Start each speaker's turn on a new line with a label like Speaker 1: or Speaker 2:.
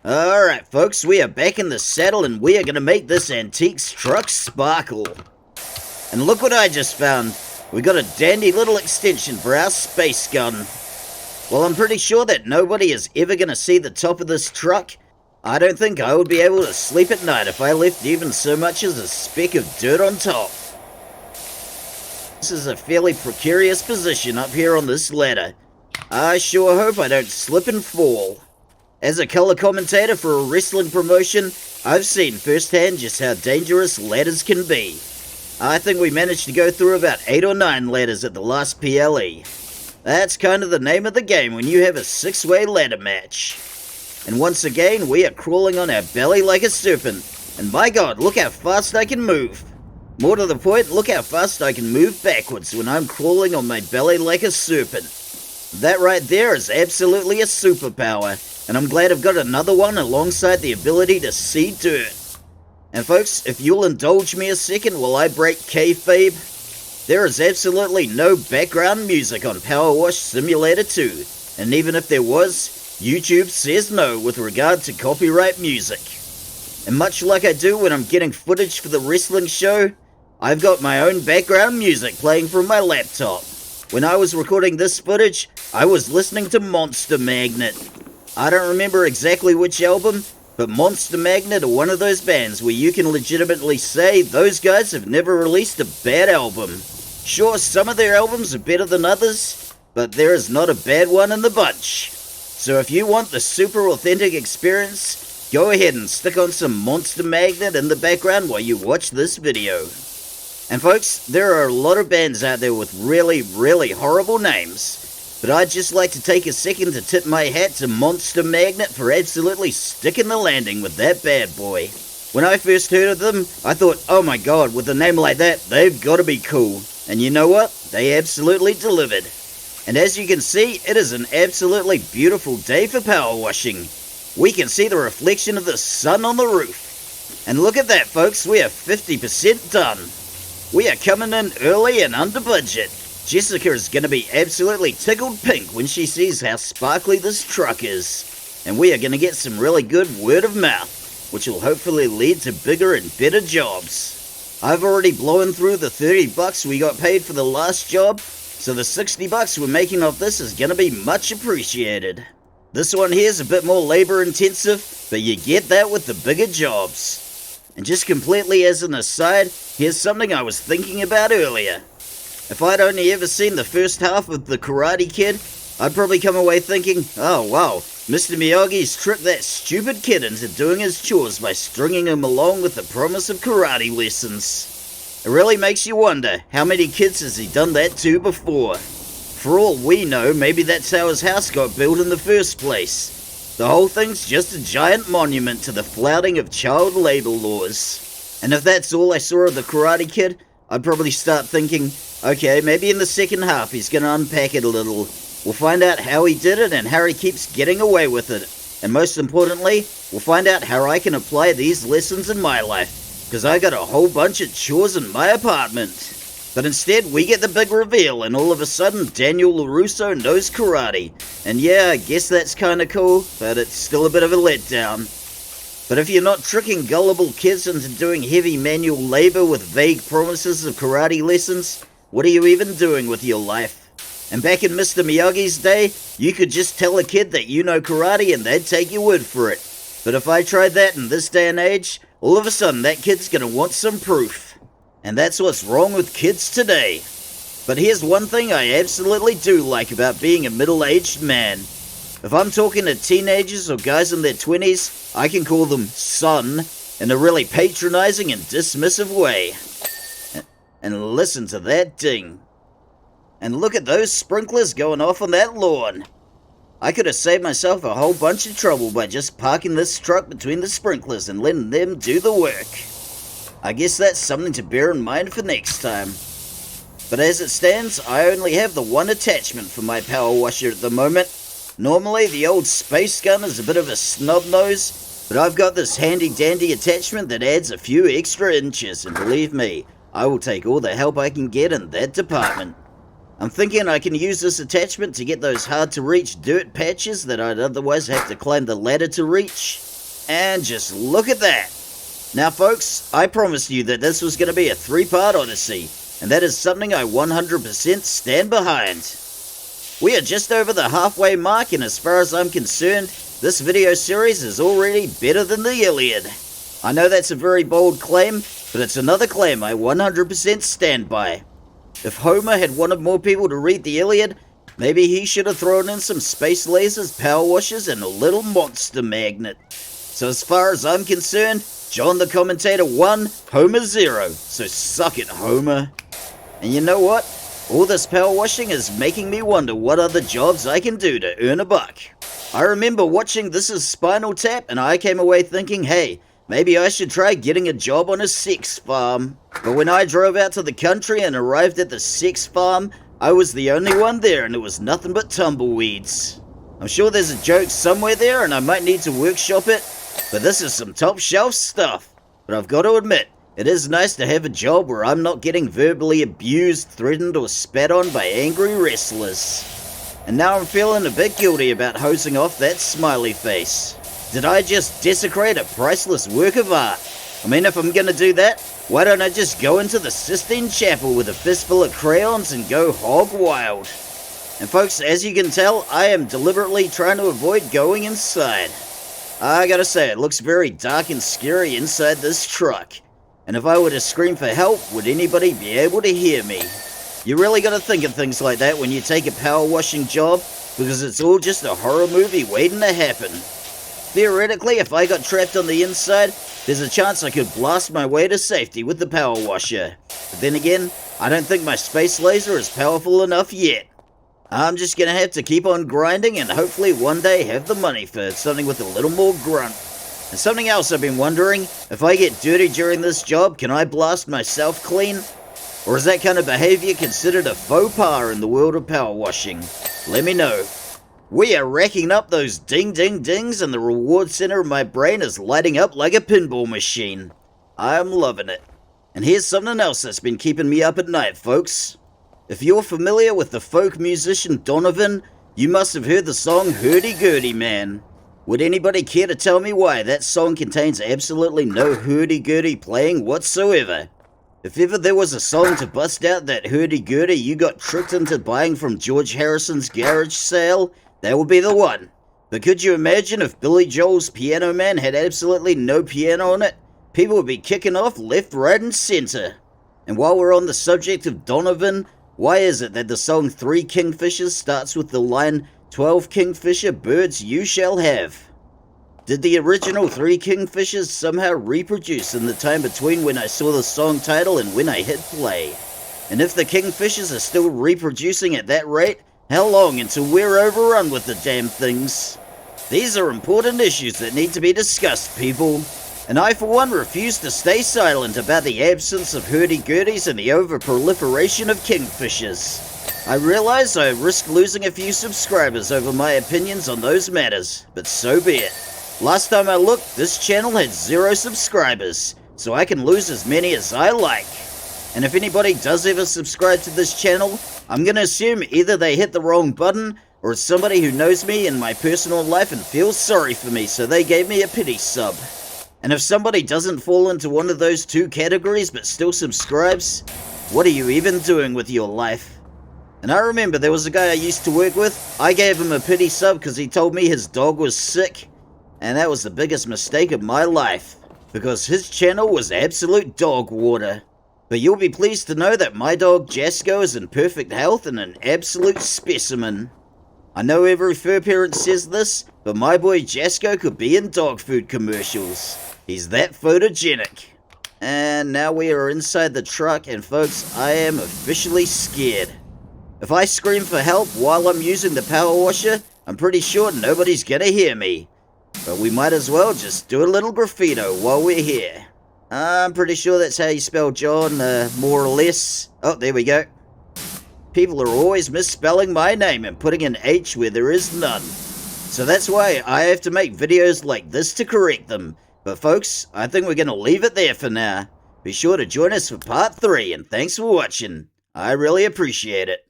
Speaker 1: Alright folks, we are back in the saddle and we are going to make this antiques truck sparkle. And look what I just found. We got a dandy little extension for our space gun. Well, I'm pretty sure that nobody is ever going to see the top of this truck. I don't think I would be able to sleep at night if I left even so much as a speck of dirt on top. This is a fairly precarious position up here on this ladder. I sure hope I don't slip and fall. As a color commentator for a wrestling promotion, I've seen firsthand just how dangerous ladders can be. I think we managed to go through about 8 or 9 ladders at the last PLE. That's kind of the name of the game when you have a 6-way ladder match. And once again, we are crawling on our belly like a serpent. And my god, look how fast I can move. More to the point, look how fast I can move backwards when I'm crawling on my belly like a serpent. That right there is absolutely a superpower. And I'm glad I've got another one alongside the ability to see dirt. And folks, if you'll indulge me a second while I break kayfabe, there is absolutely no background music on PowerWash Simulator 2. And even if there was, YouTube says no with regard to copyright music. And much like I do when I'm getting footage for the wrestling show, I've got my own background music playing from my laptop. When I was recording this footage, I was listening to Monster Magnet. I don't remember exactly which album, but Monster Magnet are one of those bands where you can legitimately say those guys have never released a bad album. Sure, some of their albums are better than others, but there is not a bad one in the bunch. So if you want the super authentic experience, go ahead and stick on some Monster Magnet in the background while you watch this video. And folks, there are a lot of bands out there with really, really horrible names. But I'd just like to take a second to tip my hat to Monster Magnet for absolutely sticking the landing with that bad boy. When I first heard of them, I thought, oh my god, with a name like that, they've got to be cool. And you know what? They absolutely delivered. And as you can see, it is an absolutely beautiful day for power washing. We can see the reflection of the sun on the roof. And look at that, folks, we are 50% done. We are coming in early and under budget. Jessica is going to be absolutely tickled pink when she sees how sparkly this truck is. And we are going to get some really good word of mouth, which will hopefully lead to bigger and better jobs. I've already blown through the $30 we got paid for the last job, so the $60 we're making off this is going to be much appreciated. This one here is a bit more labor intensive, but you get that with the bigger jobs. And just completely as an aside, here's something I was thinking about earlier. If I'd only ever seen the first half of The Karate Kid, I'd probably come away thinking, oh wow, Mr. Miyagi's tricked that stupid kid into doing his chores by stringing him along with the promise of karate lessons. It really makes you wonder, how many kids has he done that to before? For all we know, maybe that's how his house got built in the first place. The whole thing's just a giant monument to the flouting of child labor laws. And if that's all I saw of The Karate Kid, I'd probably start thinking, okay, maybe in the second half he's going to unpack it a little. We'll find out how he did it and how he keeps getting away with it. And most importantly, we'll find out how I can apply these lessons in my life. Because I got a whole bunch of chores in my apartment. But instead, we get the big reveal and all of a sudden Daniel LaRusso knows karate. And yeah, I guess that's kinda cool, but it's still a bit of a letdown. But if you're not tricking gullible kids into doing heavy manual labor with vague promises of karate lessons, what are you even doing with your life? And back in Mr. Miyagi's day, you could just tell a kid that you know karate and they'd take your word for it. But if I tried that in this day and age, all of a sudden that kid's gonna want some proof. And that's what's wrong with kids today. But here's one thing I absolutely do like about being a middle-aged man. If I'm talking to teenagers or guys in their 20s, I can call them son in a really patronizing and dismissive way. And listen to that ding. And look at those sprinklers going off on that lawn. I could have saved myself a whole bunch of trouble by just parking this truck between the sprinklers and letting them do the work. I guess that's something to bear in mind for next time. But as it stands, I only have the one attachment for my power washer at the moment. Normally, the old space gun is a bit of a snub nose, but I've got this handy dandy attachment that adds a few extra inches, and believe me, I will take all the help I can get in that department. I'm thinking I can use this attachment to get those hard to reach dirt patches that I'd otherwise have to climb the ladder to reach. And just look at that. Now folks, I promised you that this was going to be a 3-part Odyssey, and that is something I 100% stand behind. We are just over the halfway mark, and as far as I'm concerned, this video series is already better than the Illyiad. I know that's a very bold claim, but it's another claim I 100% stand by. If Homer had wanted more people to read the Illyiad, maybe he should have thrown in some space lasers, power washers, and a little monster magnet. So as far as I'm concerned, John the Commentator 1, Homer 0, so suck it, Homer. And you know what? All this power washing is making me wonder what other jobs I can do to earn a buck. I remember watching This Is Spinal Tap, and I came away thinking, hey, maybe I should try getting a job on a sex farm. But when I drove out to the country and arrived at the sex farm, I was the only one there, and it was nothing but tumbleweeds. I'm sure there's a joke somewhere there, and I might need to workshop it, but this is some top shelf stuff. But I've got to admit, it is nice to have a job where I'm not getting verbally abused, threatened, or spat on by angry wrestlers. And now I'm feeling a bit guilty about hosing off that smiley face. Did I just desecrate a priceless work of art? I mean, if I'm gonna do that, why don't I just go into the Sistine Chapel with a fistful of crayons and go hog wild? And folks, as you can tell, I am deliberately trying to avoid going inside. I gotta say, it looks very dark and scary inside this truck. And if I were to scream for help, would anybody be able to hear me? You really gotta think of things like that when you take a power washing job, because it's all just a horror movie waiting to happen. Theoretically, if I got trapped on the inside, there's a chance I could blast my way to safety with the power washer. But then again, I don't think my space laser is powerful enough yet. I'm just gonna have to keep on grinding and hopefully one day have the money for something with a little more grunt. And something else I've been wondering, if I get dirty during this job, can I blast myself clean? Or is that kind of behavior considered a faux pas in the world of power washing? Let me know. We are racking up those ding ding dings, and the reward center of my brain is lighting up like a pinball machine. I'm loving it. And here's something else that's been keeping me up at night, folks. If you're familiar with the folk musician Donovan, you must have heard the song Hurdy-Gurdy Man. Would anybody care to tell me why that song contains absolutely no hurdy-gurdy playing whatsoever? If ever there was a song to bust out that hurdy-gurdy you got tricked into buying from George Harrison's garage sale, that would be the one. But could you imagine if Billy Joel's Piano Man had absolutely no piano on it? People would be kicking off left, right, and center. And while we're on the subject of Donovan, why is it that the song 3 Kingfishers starts with the line, 12 Kingfisher birds you shall have? Did the original 3 Kingfishers somehow reproduce in the time between when I saw the song title and when I hit play? And if the Kingfishers are still reproducing at that rate, how long until we're overrun with the damn things? These are important issues that need to be discussed, people. And I, for one, refuse to stay silent about the absence of hurdy-gurdies and the over-proliferation of kingfishers. I realize I risk losing a few subscribers over my opinions on those matters, but so be it. Last time I looked, this channel had 0 subscribers, so I can lose as many as I like. And if anybody does ever subscribe to this channel, I'm gonna assume either they hit the wrong button, or it's somebody who knows me in my personal life and feels sorry for me, so they gave me a pity sub. And if somebody doesn't fall into one of those 2 categories but still subscribes, what are you even doing with your life? And I remember there was a guy I used to work with. I gave him a pity sub because he told me his dog was sick, and that was the biggest mistake of my life, because his channel was absolute dog water. But you'll be pleased to know that my dog Jasco is in perfect health and an absolute specimen. I know every fur parent says this, but my boy Jasco could be in dog food commercials. He's that photogenic. And now we are inside the truck, and folks, I am officially scared. If I scream for help while I'm using the power washer, I'm pretty sure nobody's gonna hear me. But we might as well just do a little graffito while we're here. I'm pretty sure that's how you spell John, more or less. Oh, there we go. People are always misspelling my name and putting an H where there is none. So that's why I have to make videos like this to correct them. But folks, I think we're gonna leave it there for now. Be sure to join us for part 3, and thanks for watching. I really appreciate it.